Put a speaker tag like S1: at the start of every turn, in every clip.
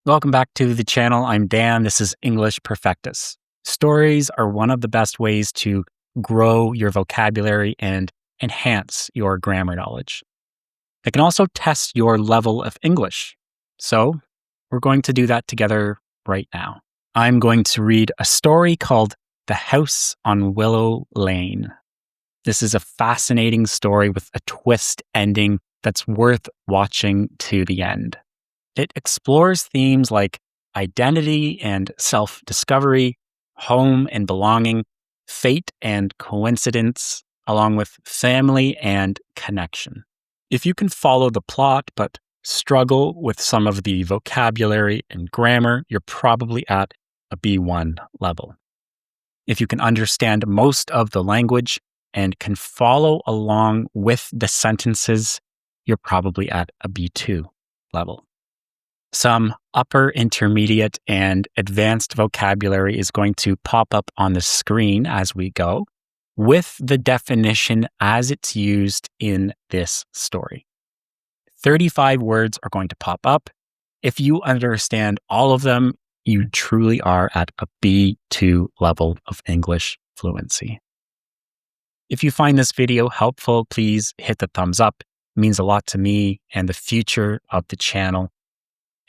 S1: Welcome back to the channel. I'm Dan. This is English Perfectus. Stories are one of the best ways to grow your vocabulary and enhance your grammar knowledge. They can also test your level of English. So, we're going to do that together right now. I'm going to read a story called The House on Willow Lane. This is a fascinating story with a twist ending that's worth watching to the end. It explores themes like identity and self-discovery, home and belonging, fate and coincidence, along with family and connection. If you can follow the plot but struggle with some of the vocabulary and grammar, you're probably at a B1 level. If you can understand most of the language and can follow along with the sentences, you're probably at a B2 level. Some upper, intermediate, and advanced vocabulary is going to pop up on the screen as we go, with the definition as it's used in this story. 35 words are going to pop up. If you understand all of them, you truly are at a B2 level of English fluency. If you find this video helpful, please hit the thumbs up. It means a lot to me and the future of the channel.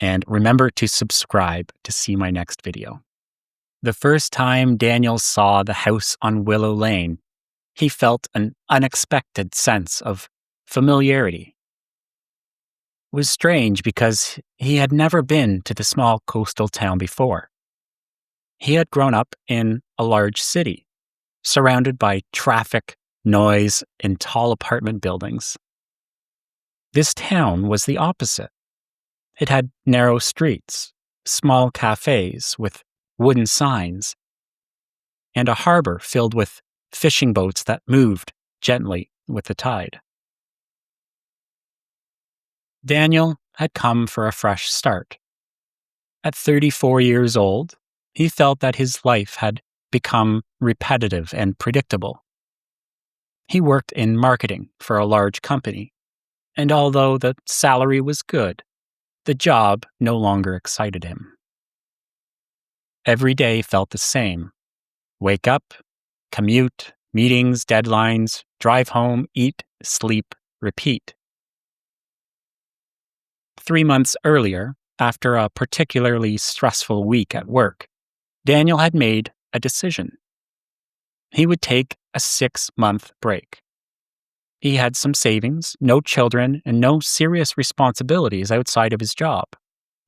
S1: And remember to subscribe to see my next video. The first time Daniel saw the house on Willow Lane, he felt an unexpected sense of familiarity. It was strange because he had never been to the small coastal town before. He had grown up in a large city, surrounded by traffic, noise, and tall apartment buildings. This town was the opposite. It had narrow streets, small cafes with wooden signs, and a harbor filled with fishing boats that moved gently with the tide. Daniel had come for a fresh start. At 34 years old, he felt that his life had become repetitive and predictable. He worked in marketing for a large company, and although the salary was good, the job no longer excited him. Every day felt the same. Wake up, commute, meetings, deadlines, drive home, eat, sleep, repeat. 3 months earlier, after a particularly stressful week at work, Daniel had made a decision. He would take a 6-month break. He had some savings, no children, and no serious responsibilities outside of his job.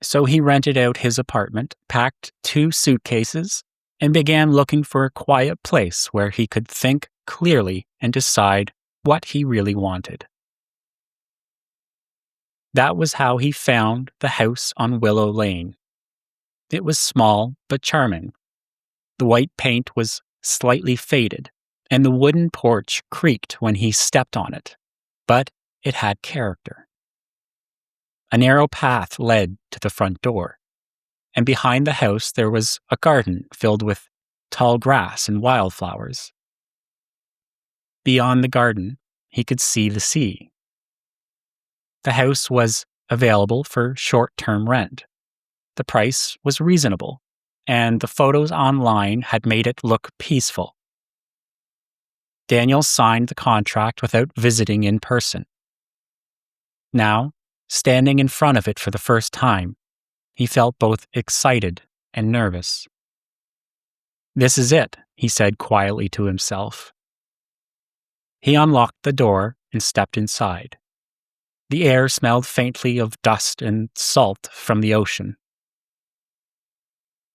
S1: So he rented out his apartment, packed 2 suitcases, and began looking for a quiet place where he could think clearly and decide what he really wanted. That was how he found the house on Willow Lane. It was small but charming. The white paint was slightly faded, and the wooden porch creaked when he stepped on it, but it had character. A narrow path led to the front door, and behind the house there was a garden filled with tall grass and wildflowers. Beyond the garden, he could see the sea. The house was available for short-term rent. The price was reasonable, and the photos online had made it look peaceful. Daniel signed the contract without visiting in person. Now, standing in front of it for the first time, he felt both excited and nervous. "This is it," he said quietly to himself. He unlocked the door and stepped inside. The air smelled faintly of dust and salt from the ocean.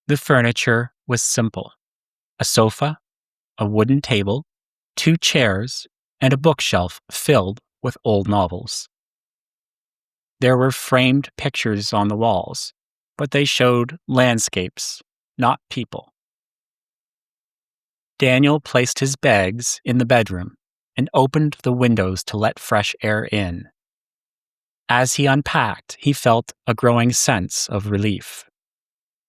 S1: The furniture was simple: a sofa, a wooden table, 2 chairs, and a bookshelf filled with old novels. There were framed pictures on the walls, but they showed landscapes, not people. Daniel placed his bags in the bedroom and opened the windows to let fresh air in. As he unpacked, he felt a growing sense of relief.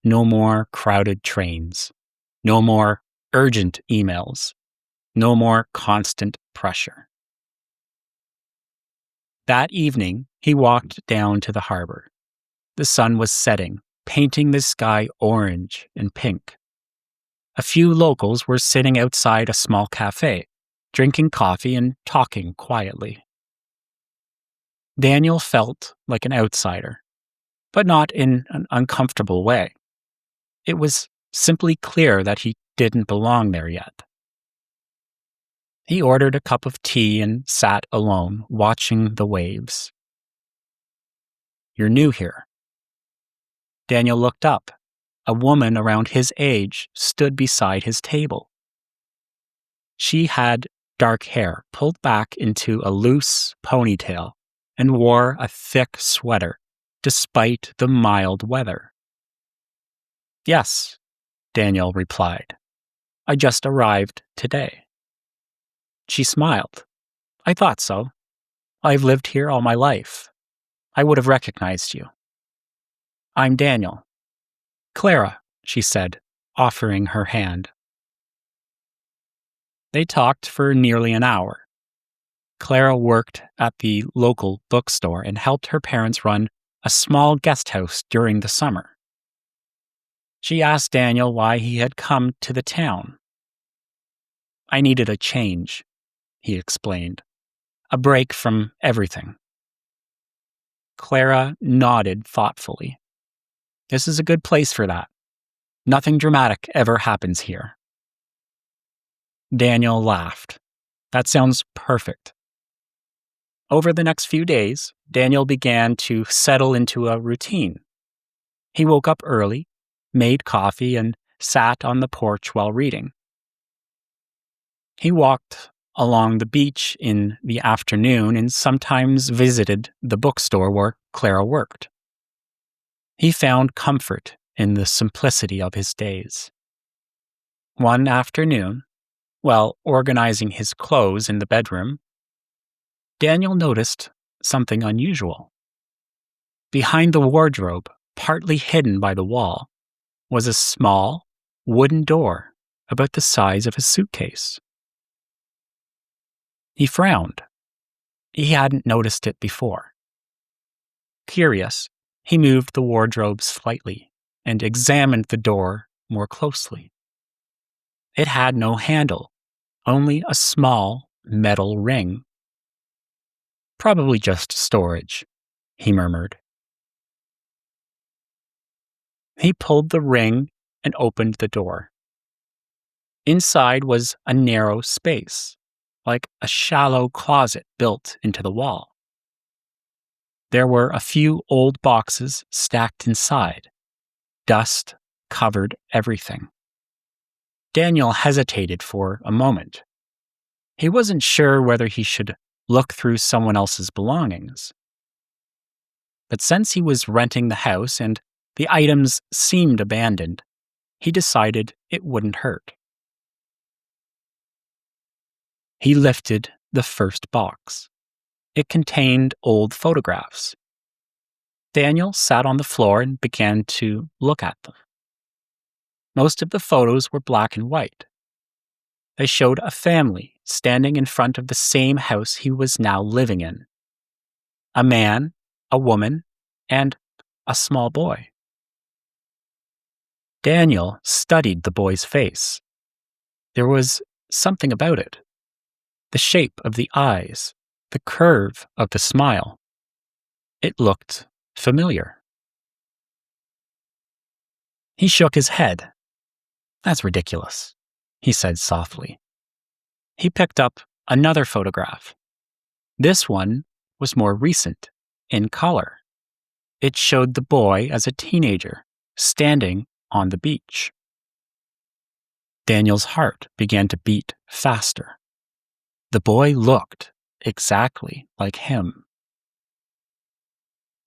S1: No more crowded trains. No more urgent emails. No more constant pressure. That evening, he walked down to the harbor. The sun was setting, painting the sky orange and pink. A few locals were sitting outside a small cafe, drinking coffee and talking quietly. Daniel felt like an outsider, but not in an uncomfortable way. It was simply clear that he didn't belong there yet. He ordered a cup of tea and sat alone, watching the waves. "You're new here." Daniel looked up. A woman around his age stood beside his table. She had dark hair pulled back into a loose ponytail and wore a thick sweater, despite the mild weather. "Yes," Daniel replied. "I just arrived today." She smiled. "I thought so. I've lived here all my life. I would have recognized you." "I'm Daniel." "Clara," she said, offering her hand. They talked for nearly an hour. Clara worked at the local bookstore and helped her parents run a small guest house during the summer. She asked Daniel why he had come to the town. "I needed a change," he explained. "A break from everything." Clara nodded thoughtfully. "This is a good place for that. Nothing dramatic ever happens here." Daniel laughed. "That sounds perfect." Over the next few days, Daniel began to settle into a routine. He woke up early, made coffee, and sat on the porch while reading. He walked along the beach in the afternoon and sometimes visited the bookstore where Clara worked. He found comfort in the simplicity of his days. One afternoon, while organizing his clothes in the bedroom, Daniel noticed something unusual. Behind the wardrobe, partly hidden by the wall, was a small, wooden door about the size of a suitcase. He frowned. He hadn't noticed it before. Curious, he moved the wardrobe slightly and examined the door more closely. It had no handle, only a small metal ring. "Probably just storage," he murmured. He pulled the ring and opened the door. Inside was a narrow space, like a shallow closet built into the wall. There were a few old boxes stacked inside. Dust covered everything. Daniel hesitated for a moment. He wasn't sure whether he should look through someone else's belongings. But since he was renting the house and the items seemed abandoned, he decided it wouldn't hurt. He lifted the first box. It contained old photographs. Daniel sat on the floor and began to look at them. Most of the photos were black and white. They showed a family standing in front of the same house he was now living in. A man, a woman, and a small boy. Daniel studied the boy's face. There was something about it. The shape of the eyes, the curve of the smile. It looked familiar. He shook his head. "That's ridiculous," he said softly. He picked up another photograph. This one was more recent, in color. It showed the boy as a teenager, standing on the beach. Daniel's heart began to beat faster. The boy looked exactly like him.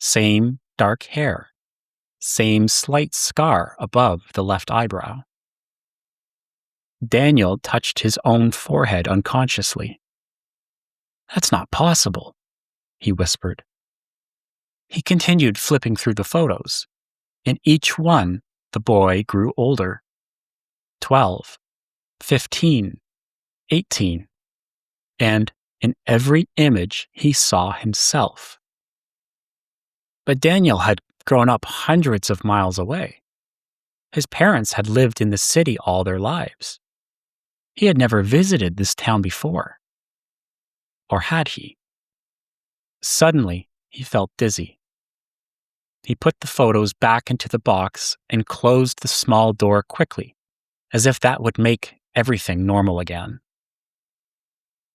S1: Same dark hair, same slight scar above the left eyebrow. Daniel touched his own forehead unconsciously. "That's not possible," he whispered. He continued flipping through the photos. In each one, the boy grew older. 12, 15, 18. And in every image, he saw himself. But Daniel had grown up hundreds of miles away. His parents had lived in the city all their lives. He had never visited this town before. Or had he? Suddenly, he felt dizzy. He put the photos back into the box and closed the small door quickly, as if that would make everything normal again.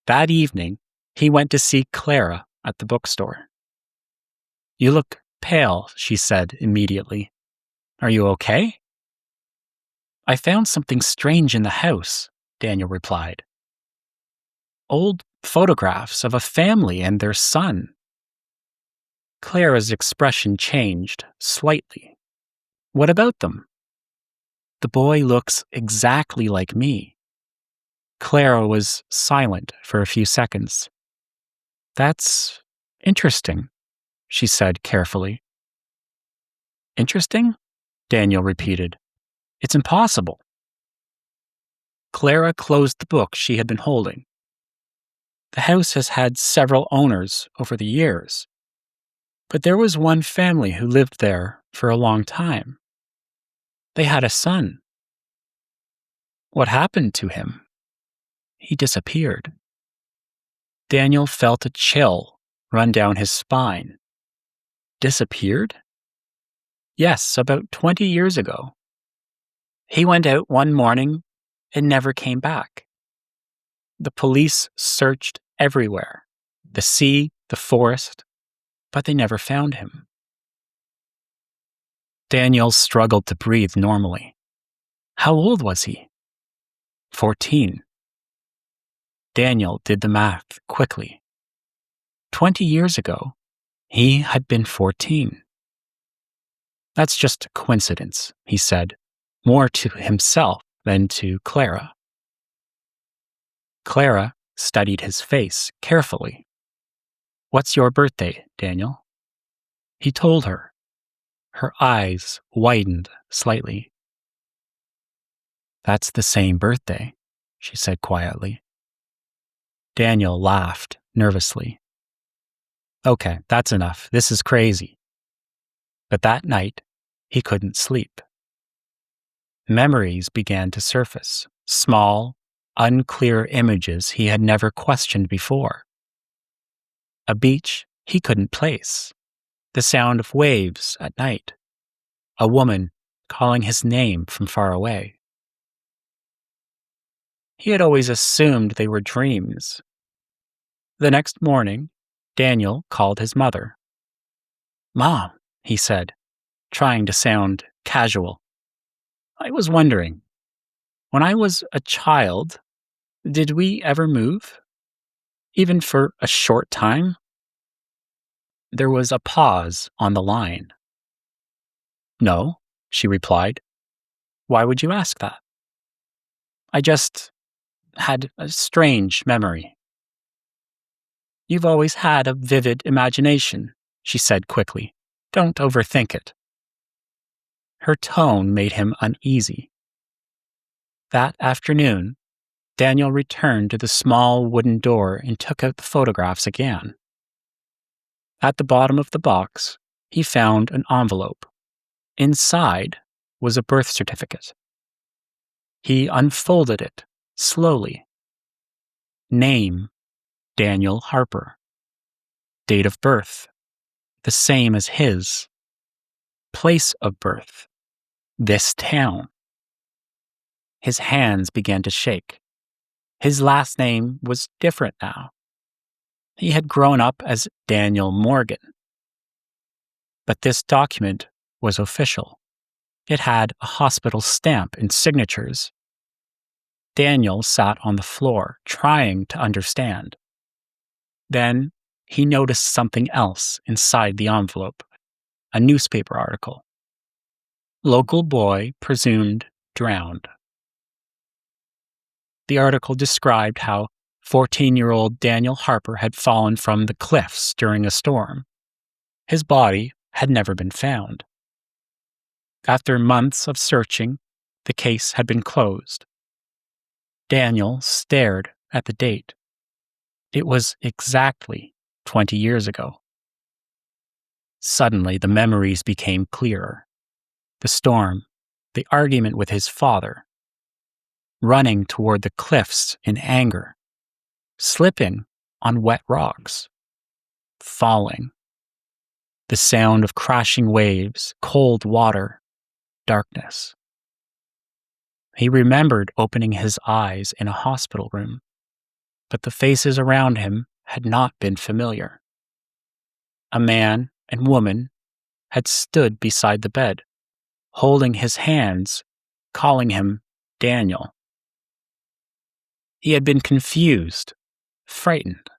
S1: That evening, he went to see Clara at the bookstore. "You look pale," she said immediately. "Are you okay?" "I found something strange in the house," Daniel replied. "Old photographs of a family and their son." Clara's expression changed slightly. "What about them?" "The boy looks exactly like me." Clara was silent for a few seconds. "That's interesting," she said carefully. "Interesting?" Daniel repeated. "It's impossible." Clara closed the book she had been holding. "The house has had several owners over the years, but there was one family who lived there for a long time. They had a son." "What happened to him?" "He disappeared." Daniel felt a chill run down his spine. "Disappeared?" "Yes, about 20 years ago. He went out one morning and never came back. The police searched everywhere, the sea, the forest, but they never found him." Daniel struggled to breathe normally. How old was he? 14. Daniel did the math quickly. 20 years ago, he had been 14. "That's just a coincidence," he said, more to himself than to Clara. Clara studied his face carefully. "What's your birthday, Daniel?" He told her. Her eyes widened slightly. "That's the same birthday," she said quietly. Daniel laughed nervously. "Okay, that's enough. This is crazy." But that night, he couldn't sleep. Memories began to surface, small, unclear images he had never questioned before. A beach he couldn't place, the sound of waves at night, a woman calling his name from far away. He had always assumed they were dreams. The next morning, Daniel called his mother. "Mom," he said, trying to sound casual, "I was wondering, when I was a child, did we ever move? Even for a short time?" There was a pause on the line. "No," she replied. "Why would you ask that?" "I just had a strange memory." "You've always had a vivid imagination," she said quickly. "Don't overthink it." Her tone made him uneasy. That afternoon, Daniel returned to the small wooden door and took out the photographs again. At the bottom of the box, he found an envelope. Inside was a birth certificate. He unfolded it slowly. Name, Daniel Harper. Date of birth, the same as his. Place of birth, this town. His hands began to shake. His last name was different now. He had grown up as Daniel Morgan. But this document was official. It had a hospital stamp and signatures. Daniel sat on the floor, trying to understand. Then he noticed something else inside the envelope, a newspaper article. Local boy presumed drowned. The article described how 14-year-old Daniel Harper had fallen from the cliffs during a storm. His body had never been found. After months of searching, the case had been closed. Daniel stared at the date. It was exactly 20 years ago. Suddenly, the memories became clearer. The storm, the argument with his father, running toward the cliffs in anger, slipping on wet rocks, falling, the sound of crashing waves, cold water, darkness. He remembered opening his eyes in a hospital room, but the faces around him had not been familiar. A man and woman had stood beside the bed, holding his hands, calling him Daniel. He had been confused, frightened.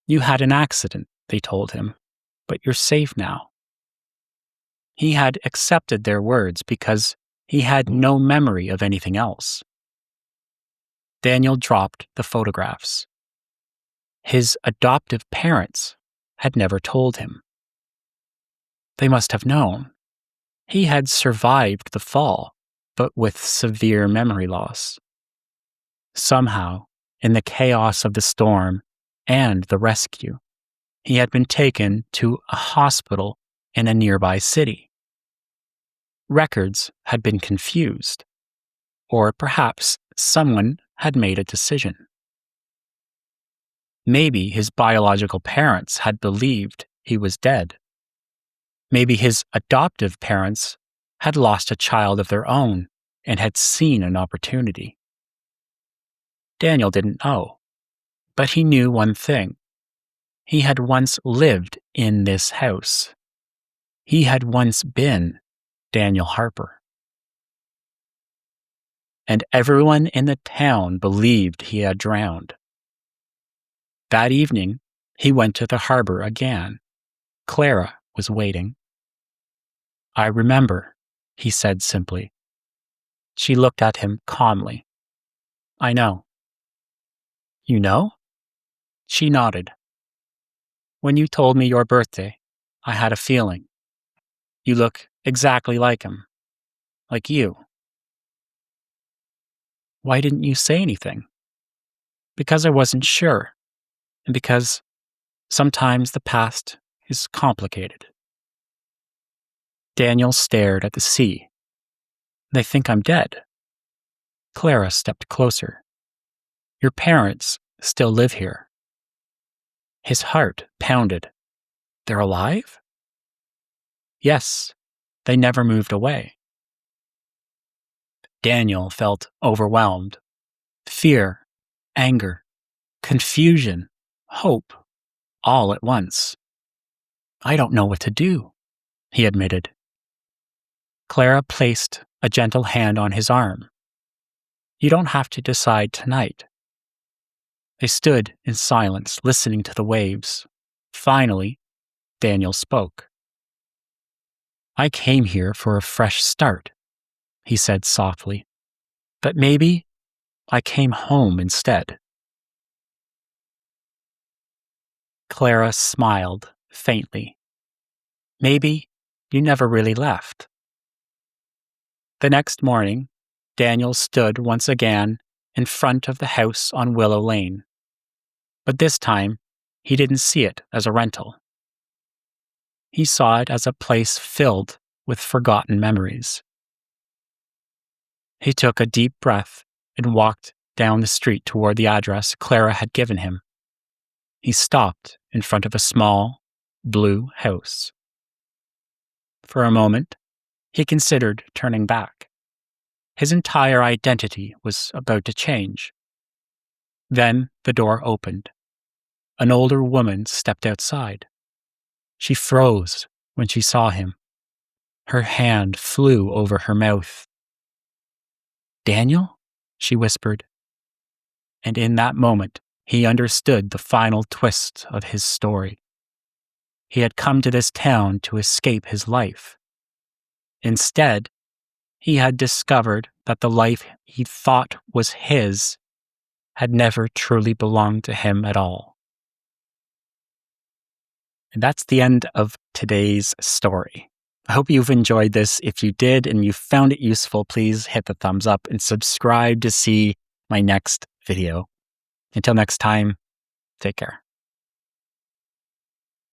S1: You had an accident, they told him, but you're safe now. He had accepted their words because he had no memory of anything else. Daniel dropped the photographs. His adoptive parents had never told him. They must have known. He had survived the fall, but with severe memory loss. Somehow, in the chaos of the storm and the rescue, he had been taken to a hospital in a nearby city. Records had been confused, or perhaps someone had made a decision. Maybe his biological parents had believed he was dead. Maybe his adoptive parents had lost a child of their own and had seen an opportunity. Daniel didn't know, but he knew one thing. He had once lived in this house. He had once been Daniel Harper. And everyone in the town believed he had drowned. That evening, he went to the harbor again. Clara was waiting. I remember, he said simply. She looked at him calmly. I know. You know? She nodded. When you told me your birthday, I had a feeling. You look exactly like him. Like you. Why didn't you say anything? Because I wasn't sure. And because sometimes the past is complicated. Daniel stared at the sea. They think I'm dead. Clara stepped closer. Your parents still live here. His heart pounded. They're alive? Yes, they never moved away. Daniel felt overwhelmed. Fear, anger, confusion, hope, all at once. I don't know what to do, he admitted. Clara placed a gentle hand on his arm. You don't have to decide tonight. They stood in silence, listening to the waves. Finally, Daniel spoke. I came here for a fresh start, he said softly. But maybe I came home instead. Clara smiled faintly. Maybe you never really left. The next morning, Daniel stood once again in front of the house on Willow Lane. But this time, he didn't see it as a rental. He saw it as a place filled with forgotten memories. He took a deep breath and walked down the street toward the address Clara had given him. He stopped in front of a small, blue house. For a moment, he considered turning back. His entire identity was about to change. Then the door opened. An older woman stepped outside. She froze when she saw him. Her hand flew over her mouth. Daniel? She whispered. And in that moment, he understood the final twist of his story. He had come to this town to escape his life. Instead, he had discovered that the life he thought was his had never truly belonged to him at all. And that's the end of today's story. I hope you've enjoyed this. If you did and you found it useful, please hit the thumbs up and subscribe to see my next video. Until next time, take care.